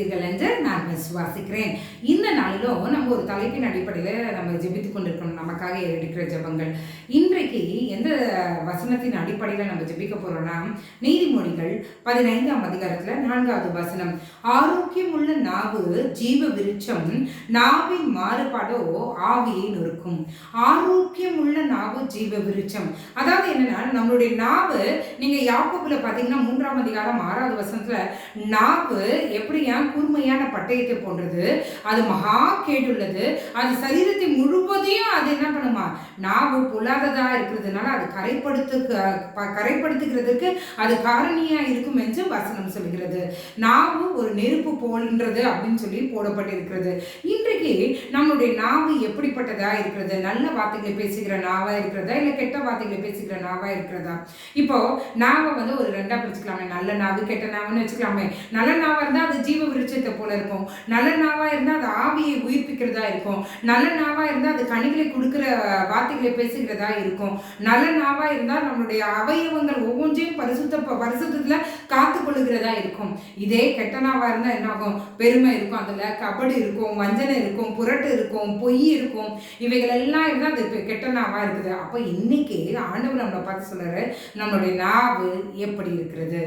இருப்பீர்கள் என்று நான் விசுவாசிக்கிறேன். இந்த நாளிலும் நம்ம ஒரு தலைப்பின் அடிப்படையில் நம்ம ஜெபித்துக் கொண்டிருக்கோம், நமக்காக எடுக்கிற ஜெபங்கள். இன்றைக்கு எந்த வசனத்தின் அடிப்படையில் நம்ம ஜெபிக்க போறோம்னா, நீதிமொழிகள் 15ஆம் அதிகாரத்துல 4வது வசனம். ஆரோக்கியம் உள்ள நாவு ஜீவ விருட்சம், நாவின் மாறுபாடோ ஆவியை நொறுக்கும். ஆரோக்கியம் உள்ள நாவு ஜீவ விருட்சம். அதாவது என்னன்னா, நம்மளுடைய நாவு, நீங்க யாக்கோபுல பாத்தீங்கன்னா 3ஆம் அதிகாரம் 6வது வசனத்துல, நாவு எப்படியா கூர்மையான பட்டயத்தை போன்றது, அது மகா கேடுள்ளது, அது சரீரத்தை முழுவதையும் அது என்ன பண்ணுமா, நாவு பொல்லாததா இருக்கிறதுனால அது கரைப்படுத்துகிறதுக்கு அது காரணியா இருக்கும் என்று வசனம் சொல்கிறது. நாவு ஒரு நெருப்பு போன்றது அப்படின்னு சொல்லி போடப்பட்டிருக்கிறது. இன்றைக்கு நம்முடைய நாவு எப்படிப்பட்டதா இருக்கிறது? நல்ல வார்த்தைகளை பேசுகிற நாவா இருக்கிறதா, இல்ல கெட்ட வார்த்தைகளை பேசுகிற நாவா இருக்கிறதா? இப்போ நாவை ஒரு ரெண்டா பிரிச்சுக்கலாமே, நல்ல நாவு கெட்ட நாவுன்னு வச்சுக்கலாமே. நல்ல நாவா இருந்தா அது ஜீவ விருட்சத்தை போல இருக்கும், நல்ல நாவா இருந்தா அது ஆவியை உயிர்ப்பிக்கிறதா இருக்கும், நல்ல நாவா இருந்தா அது கனிகளை கொடுக்கிற வார்த்தைகளை பேசுகிறதா இருக்கும், நல்ல நாவா இருந்தா நம்மளுடைய அவயவங்கள் ஒவ்வொன்றையும் பரிசுத்தத்துல காத்து கொள்ளுகிறதா இருக்கும். இதே கெட்ட நாவா இருந்தா என்ன ஆகும்? பெருமை இருக்கும், அதுல கபடு இருக்கும், வஞ்சனை இருக்கும், புரட்டு இருக்கும், பொய் இருக்கும், இவைகள் எல்லாம் இருந்தா அது கெட்ட நாவா இருக்குது. அப்ப இன்னைக்கு ஆண்டவர் நம்மளை பார்த்து சொல்றாரு, நம்மளுடைய நாவு எப்படி இருக்கிறது?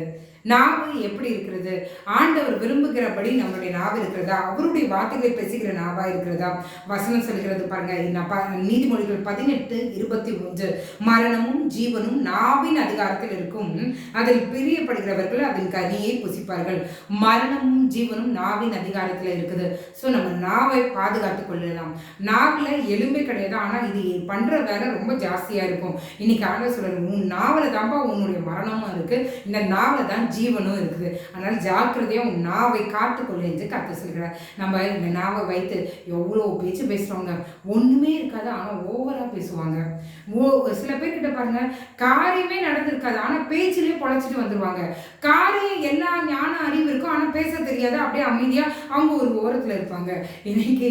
நாவு எப்படி இருக்கிறது? ஆண்டவர் விரும்புகிறபடி நம்மளுடைய நாவு இருக்கிறதா? அவருடைய வார்த்தைகளை பேசுகிற நாவா இருக்கிறதா? வசனம் சொல்கிறது பாருங்க, நீதிமொழிகள் 18:21. மரணமும் ஜீவனும் நாவின் அதிகாரத்தில் இருக்கும், அதில் பிரியப்படுகிறவர்கள் அதன் கனியை புசிப்பார்கள். மரணமும் ஜீவனும் நாவின் அதிகாரத்தில் இருக்குது. ஸோ நம்ம நாவை பாதுகாத்துக் கொள்ளலாம். நாவில் எலும்பே கிடையாது, ஆனால் இது பண்ற வேலை ரொம்ப ஜாஸ்தியா இருக்கும். இன்னைக்கு ஆண்டவர் சொல்றாரு, உன் நாவல தான்ப்பா உன்னுடைய மரணமும் இருக்கு, இந்த நாவல தான் ஜீவனும் இருக்குது. அதனால ஜாக்கிரதையா உன் நாவை காத்துக்கொள்ளு என்று கர்த்தர் சொல்கிறார். நம்ம இந்த நாவை வைத்து எவ்வளோ பேச்சு பேசுறவங்க, ஒண்ணுமே இருக்காது ஆனா ஓவரா பேசுவாங்க. சில பேர்கிட்ட பாருங்க, காரியமே நடந்திருக்காது ஆனா பேச்சிலே பொழைச்சிட்டு வந்துருவாங்க. காரியம் எல்லா ஞான அறிவு இருக்கும் ஆனா பேச தெரியாது, அப்படியே அமைதியா அவங்க ஒரு ஓரத்துல இருப்பாங்க. இன்னைக்கு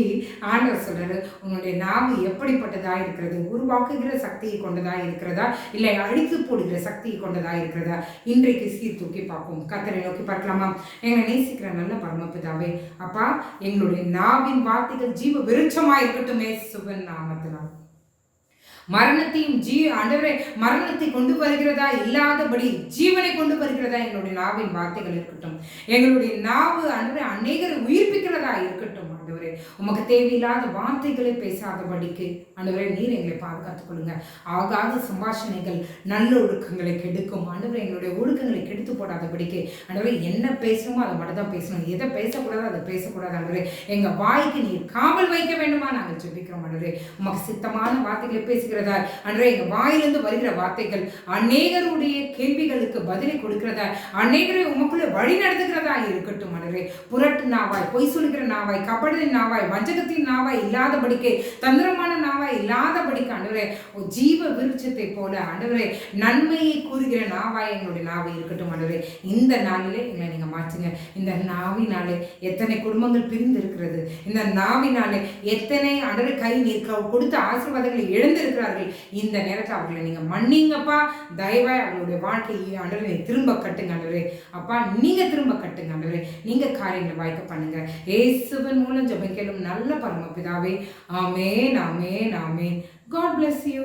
ஆண்டவர் சொல்றாரு, உன்னுடைய நாவு எப்படிப்பட்டதா இருக்கிறது? உருவாக்குகிற சக்தியை கொண்டதா இருக்கிறதா, இல்லை அழித்து போடுகிற சக்தியை கொண்டதா இருக்கிறதா? இன்றைக்கு சீர்தூக்கி பார்ப்போம். கர்த்தரை நோக்கி பார்க்கலாமா? எங்களை நேசிக்கிற நல்ல பரமபிதாவே, அப்பா, எங்களுடைய நாவின் வார்த்தைகள் ஜீவ விருட்சமா இருக்கட்டும் இயேசுவின் நாமத்தினால். மரணத்தையும் ஆண்டவரே, மரணத்தை கொண்டு வருகிறதா இல்லாதபடி ஜீவனை கொண்டு வருகிறதா எங்களுடைய நாவின் வார்த்தைகள் இருக்கட்டும். எங்களுடைய நாவு ஆண்டவரே அநேகரை உயிர்ப்பிக்கிறதா இருக்கட்டும். ஆண்டவரே, உமக்கு தேவையில்லாத வார்த்தைகளை பேசாதபடிக்கு ஆண்டவரே நீர் எங்களை பாதுகாத்துக் கொள்ளுங்க. ஆகாத சம்பாஷணைகள் நல்ல ஒழுக்கங்களை கெடுக்கும். ஆண்டவரே, எங்களுடைய ஒழுக்கங்களை கெடுத்து போடாதபடிக்கு ஆண்டவரே, என்ன பேசணுமோ அதை மட்டும் தான் பேசணும், எதை பேசக்கூடாது அதை பேசக்கூடாது. ஆண்டவரே, எங்க வாய்க்கு நீர் காவல் வைக்க வேண்டுமா நாங்கள் ஜெபிக்கிறோம். ஆண்டவரே, உமக்கு சித்தமான வார்த்தைகளை பேசுகிறதா அன்றே எங்க வாயிலிருந்து வருகிற வார்த்தைகள் அநேகருடைய கேள்விகளுக்கு பதிலை கொடுக்கிறதா, அநேகரை உமக்குள்ள வழி நடத்துகிறதா இருக்கட்டும். ஆண்டவரே, புரட்டு நாவாய், பொய் சொல்லுகிற நாவாய், கபடின் நாவாய், வஞ்சகத்தின் நாவாய் இல்லாதபடிக்கு, தந்திரமான நாவாய் இல்லாதபடிக்கு ஆண்டவரே, ஜீவ விருட்சத்தை போல ஆண்டவரே நன்மையை கூறுகிற நாவாய் எங்களுடைய நாவை இருக்கட்டும். ஆண்டவரே, இந்த நாளிலே எங்களை நீங்க மாற்றுங்க. இந்த நாவினாலே எத்தனை குடும்பங்கள் பிரிந்து இருக்கிறது, இந்த நாவினாலே எத்தனை ஆண்டவரே கை நீர் கொடுத்த ஆசீர்வாதங்களை இழந்திருக்கிறார்கள். இந்த நேரத்தில் அவர்களை நீங்க மன்னிங்கப்பா. தயவாய் அவங்களுடைய வாழ்க்கையை ஆண்டவரே திரும்ப கட்டுங்க. ஆண்டவரே அப்பா, நீங்க திரும்ப கட்டுங்க. ஆண்டவரே, நீங்க காரியங்களை வாய்க்க பண்ணுங்க. இயேசுவின் மூலம் ஜெபம் கேளும் நல்ல பரமபிதாவே. ஆமென், ஆமென், ஆமென். God bless you.